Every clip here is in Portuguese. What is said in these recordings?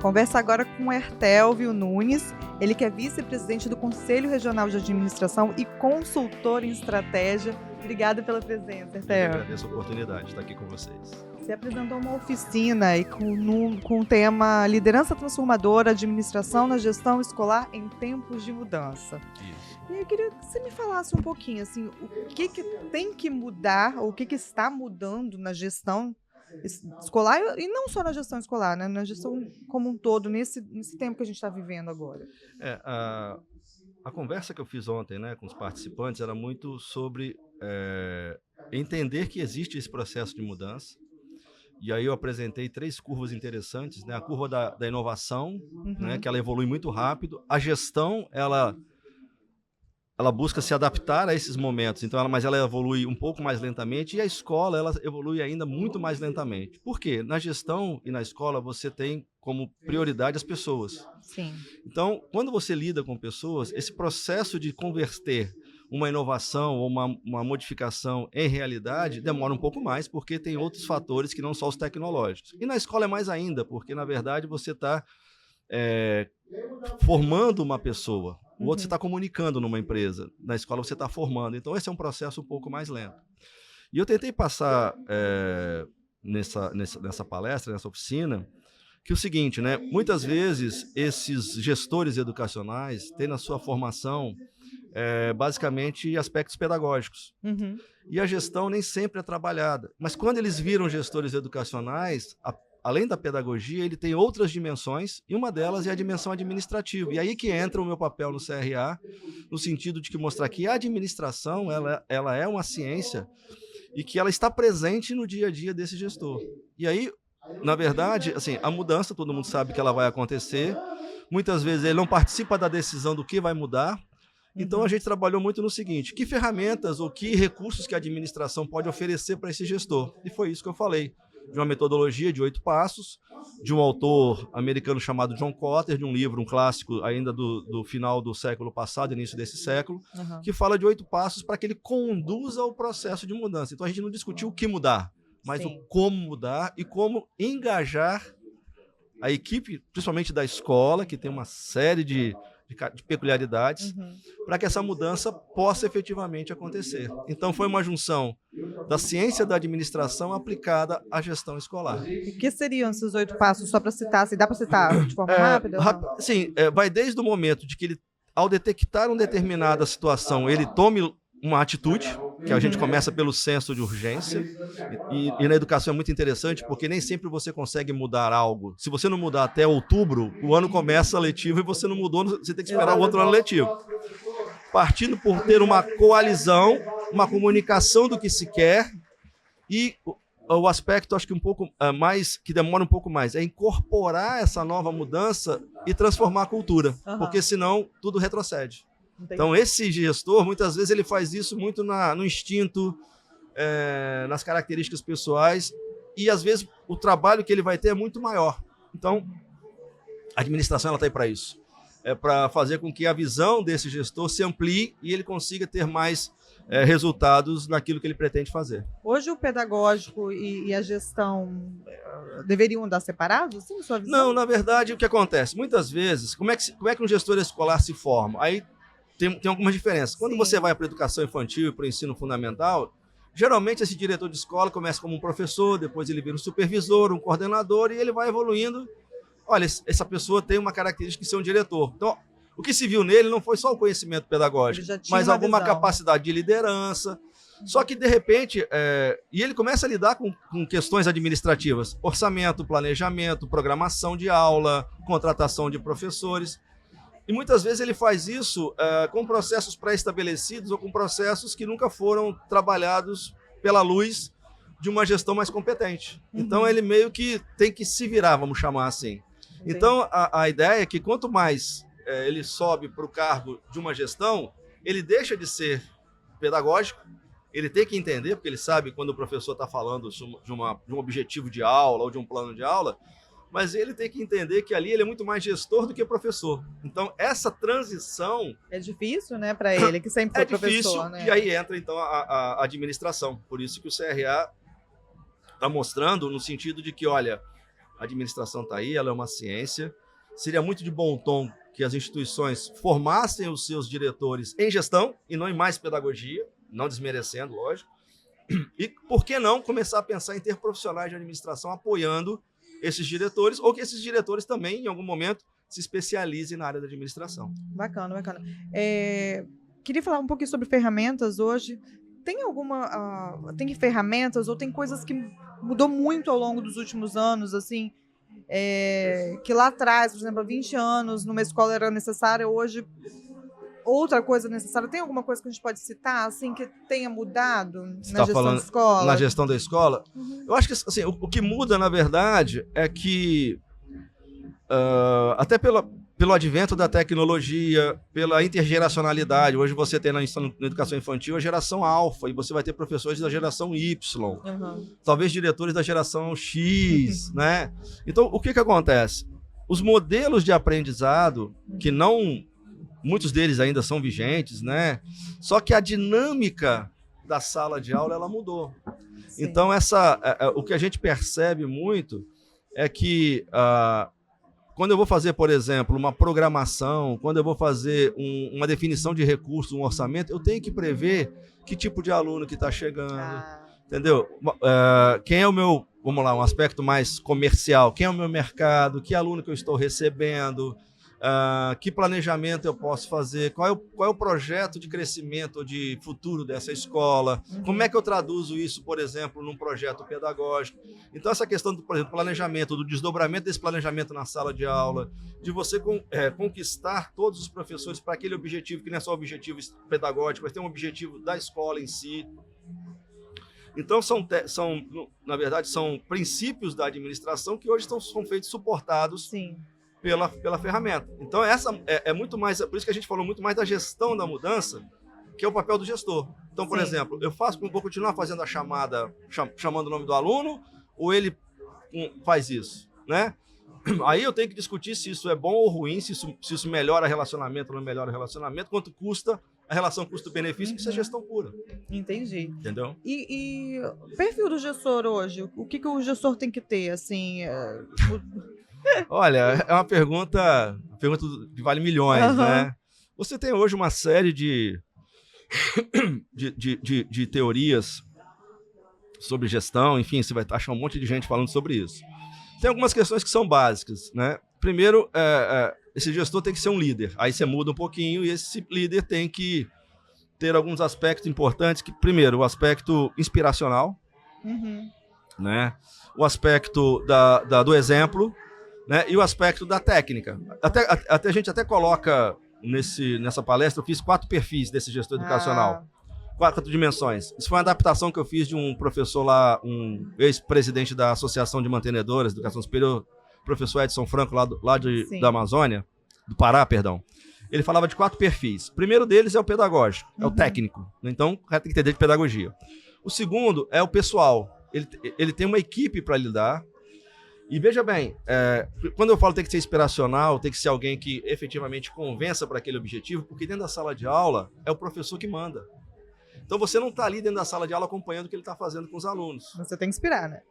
Conversa agora com o Ertelvio Nunes, ele que é vice-presidente do Conselho Regional de Administração e consultor em estratégia. Obrigada pela presença, Ertelvio. Eu agradeço a oportunidade de estar aqui com vocês. Você apresentou uma oficina e com o tema Liderança Transformadora, Administração na Gestão Escolar em Tempos de Mudança. Isso. E eu queria que você me falasse um pouquinho, assim, o que tem que mudar, ou o que está mudando na gestão escolar, e não só na gestão escolar, né? Na gestão como um todo, nesse tempo que a gente está vivendo agora. A conversa que eu fiz ontem, né, com os participantes era muito sobre entender que existe esse processo de mudança. E aí eu apresentei 3 curvas interessantes, né? A curva da inovação, né, que ela evolui muito rápido. A gestão, ela busca se adaptar a esses momentos, então mas ela evolui um pouco mais lentamente, e a escola ela evolui ainda muito mais lentamente. Por quê? Na gestão e na escola você tem como prioridade as pessoas. Sim. Então, quando você lida com pessoas, esse processo de converter uma inovação ou uma modificação em realidade demora um pouco mais, porque tem outros fatores que não só os tecnológicos. E na escola é mais ainda, porque, na verdade, você está formando uma pessoa. O outro você está comunicando numa empresa. Na escola você está formando. Então, esse é um processo um pouco mais lento. E eu tentei passar nessa palestra, nessa oficina, que é o seguinte, né? Muitas vezes, esses gestores educacionais têm na sua formação basicamente aspectos pedagógicos. E a gestão nem sempre é trabalhada. Mas quando eles viram gestores educacionais, além da pedagogia, ele tem outras dimensões, e uma delas é a dimensão administrativa. E aí que entra o meu papel no CRA, no sentido de que mostrar que a administração ela é uma ciência e que ela está presente no dia a dia desse gestor. E aí, na verdade, assim, a mudança, todo mundo sabe que ela vai acontecer. Muitas vezes ele não participa da decisão do que vai mudar. Então, a gente trabalhou muito no seguinte: que ferramentas ou que recursos que a administração pode oferecer para esse gestor? E foi isso que eu falei, de uma metodologia de 8 passos, de um autor americano chamado John Kotter, de um livro, um clássico ainda do final do século passado, início desse século, que fala de 8 passos para que ele conduza o processo de mudança. Então, a gente não discutiu o que mudar, mas o como mudar e como engajar a equipe, principalmente da escola, que tem uma série de peculiaridades, para que essa mudança possa efetivamente acontecer. Então, foi uma junção da ciência da administração aplicada à gestão escolar. E que seriam esses 8 passos, só para citar? Se dá para citar de forma rápida? Sim, vai desde o momento de que ele, ao detectar uma determinada situação, ele tome uma atitude, que a gente começa pelo senso de urgência, e na educação é muito interessante, porque nem sempre você consegue mudar algo. Se você não mudar até outubro, o ano começa letivo e você não mudou, você tem que esperar o outro ano letivo. Partindo por ter uma coalizão, uma comunicação do que se quer, e o aspecto, acho que um pouco mais, que demora um pouco mais, é incorporar essa nova mudança e transformar a cultura, porque senão tudo retrocede. Então, esse gestor, muitas vezes, ele faz isso muito no instinto, nas características pessoais, e, às vezes, o trabalho que ele vai ter é muito maior. Então, a administração está aí para isso. É para fazer com que a visão desse gestor se amplie e ele consiga ter mais resultados naquilo que ele pretende fazer. Hoje, o pedagógico e a gestão deveriam andar separados, assim, sua visão? Não, na verdade, o que acontece? Muitas vezes, como é que um gestor escolar se forma? Aí tem algumas diferenças. Quando você vai para a educação infantil e para o ensino fundamental, geralmente esse diretor de escola começa como um professor, depois ele vira um supervisor, um coordenador, e ele vai evoluindo. Olha, essa pessoa tem uma característica de ser um diretor. Então, o que se viu nele não foi só o conhecimento pedagógico, mas alguma capacidade de liderança. Só que, de repente, e ele começa a lidar com questões administrativas, orçamento, planejamento, programação de aula, contratação de professores. E muitas vezes ele faz isso com processos pré-estabelecidos ou com processos que nunca foram trabalhados pela luz de uma gestão mais competente. Então, ele meio que tem que se virar, vamos chamar assim. Entendi. Então, a ideia é que quanto mais ele sobe para o cargo de uma gestão, ele deixa de ser pedagógico, ele tem que entender, porque ele sabe quando o professor está falando de um objetivo de aula ou de um plano de aula, mas ele tem que entender que ali ele é muito mais gestor do que professor. Então, essa transição... É difícil, né, para ele, que sempre foi professor, difícil, né? E aí entra, então, a administração. Por isso que o CRA está mostrando no sentido de que, olha, A administração está aí, ela é uma ciência. Seria muito de bom tom que as instituições formassem os seus diretores em gestão e não em mais pedagogia, não desmerecendo, lógico. E por que não começar a pensar em ter profissionais de administração apoiando esses diretores, ou que esses diretores também, em algum momento, se especializem na área da administração. Bacana, bacana. Queria falar um pouquinho sobre ferramentas hoje. Tem tem ferramentas ou tem coisas que mudou muito ao longo dos últimos anos, assim, que lá atrás, por exemplo, há 20 anos, numa escola era necessária, hoje outra coisa necessária? Tem alguma coisa que a gente pode citar, assim, que tenha mudado na gestão da escola? Na gestão da escola? Uhum. Eu acho que assim, o que muda, na verdade, é que até pelo advento da tecnologia, pela intergeracionalidade, hoje você tem na educação infantil a geração alfa, e você vai ter professores da geração Y, talvez diretores da geração X, né? Então, o que acontece? Os modelos de aprendizado, que não... muitos deles ainda são vigentes, né? Só que a dinâmica da sala de aula, ela mudou. Sim. Então, o que a gente percebe muito é que quando eu vou fazer, por exemplo, uma programação, quando eu vou fazer uma definição de recurso, um orçamento, eu tenho que prever que tipo de aluno que está chegando, entendeu? Quem é o meu, vamos lá, um aspecto mais comercial, quem é o meu mercado, que aluno que eu estou recebendo, que planejamento eu posso fazer, qual é o projeto de crescimento ou de futuro dessa escola, como é que eu traduzo isso, por exemplo, num projeto pedagógico. Então, essa questão do, por exemplo, planejamento, do desdobramento desse planejamento na sala de aula, de você conquistar todos os professores para aquele objetivo, que não é só objetivo pedagógico, mas tem um objetivo da escola em si. Então, na verdade, são princípios da administração que hoje são feitos suportados. Sim. Pela ferramenta. Então, essa é muito mais... Por isso que a gente falou muito mais da gestão da mudança, que é o papel do gestor. Então, por exemplo, vou continuar fazendo a chamada, chamando o nome do aluno, ou ele faz isso, né? Aí eu tenho que discutir se isso é bom ou ruim, se isso melhora relacionamento ou não melhora relacionamento, quanto custa a relação custo-benefício, que isso é gestão pura. Entendi. Entendeu? E o perfil do gestor hoje, o que o gestor tem que ter, assim... Olha, é uma pergunta que vale milhões, né? Você tem hoje uma série de teorias sobre gestão, enfim, você vai achar um monte de gente falando sobre isso. Tem algumas questões que são básicas, né? Primeiro, esse gestor tem que ser um líder. Aí você muda um pouquinho e esse líder tem que ter alguns aspectos importantes. Primeiro, o aspecto inspiracional, né? O aspecto do exemplo, né? E o aspecto da técnica. Até a gente até coloca nessa palestra, eu fiz 4 perfis desse gestor educacional. 4 dimensões. Isso foi uma adaptação que eu fiz de um professor lá, um ex-presidente da Associação de Mantenedoras de Educação Superior, professor Edson Franco, lá da Amazônia, do Pará, perdão. Ele falava de 4 perfis. O primeiro deles é o pedagógico, é o técnico. Então, o cara tem que entender de pedagogia. O segundo é o pessoal. Ele tem uma equipe para lidar. E veja bem, quando eu falo tem que ser inspiracional, tem que ser alguém que efetivamente convença para aquele objetivo, porque dentro da sala de aula é o professor que manda. Então você não está ali dentro da sala de aula acompanhando o que ele está fazendo com os alunos. Você tem que inspirar, né?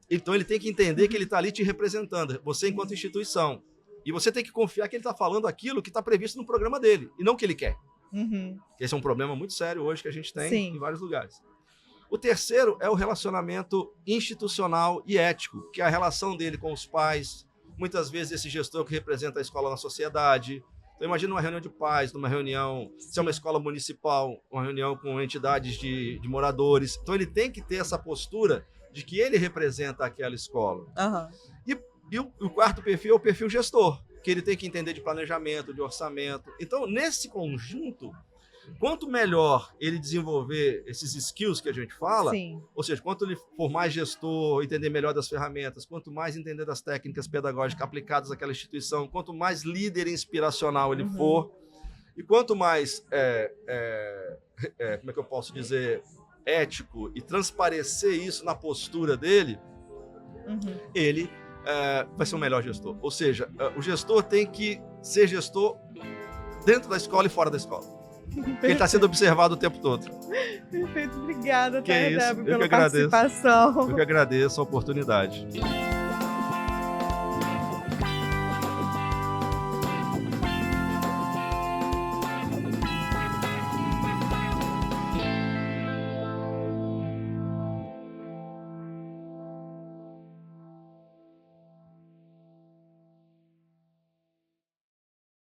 Então ele tem que entender que ele está ali te representando, você enquanto instituição. E você tem que confiar que ele está falando aquilo que está previsto no programa dele, e não o que ele quer. Esse é um problema muito sério hoje que a gente tem em vários lugares. O terceiro é o relacionamento institucional e ético, que é a relação dele com os pais, muitas vezes esse gestor que representa a escola na sociedade. Então imagina uma reunião de pais, numa reunião, se é uma escola municipal, uma reunião com entidades de moradores. Então ele tem que ter essa postura de que ele representa aquela escola. E o quarto perfil é o perfil gestor, que ele tem que entender de planejamento, de orçamento. Então, nesse conjunto, quanto melhor ele desenvolver esses skills que a gente fala, ou seja, quanto ele for mais gestor, entender melhor das ferramentas, quanto mais entender das técnicas pedagógicas aplicadas àquela instituição, quanto mais líder inspiracional ele for, e quanto mais, como é que eu posso dizer, ético e transparecer isso na postura dele, ele vai ser um melhor gestor. Ou seja, o gestor tem que ser gestor dentro da escola e fora da escola. Ele está sendo observado o tempo todo. Perfeito, obrigada, Débora, pela participação. Eu que agradeço a oportunidade.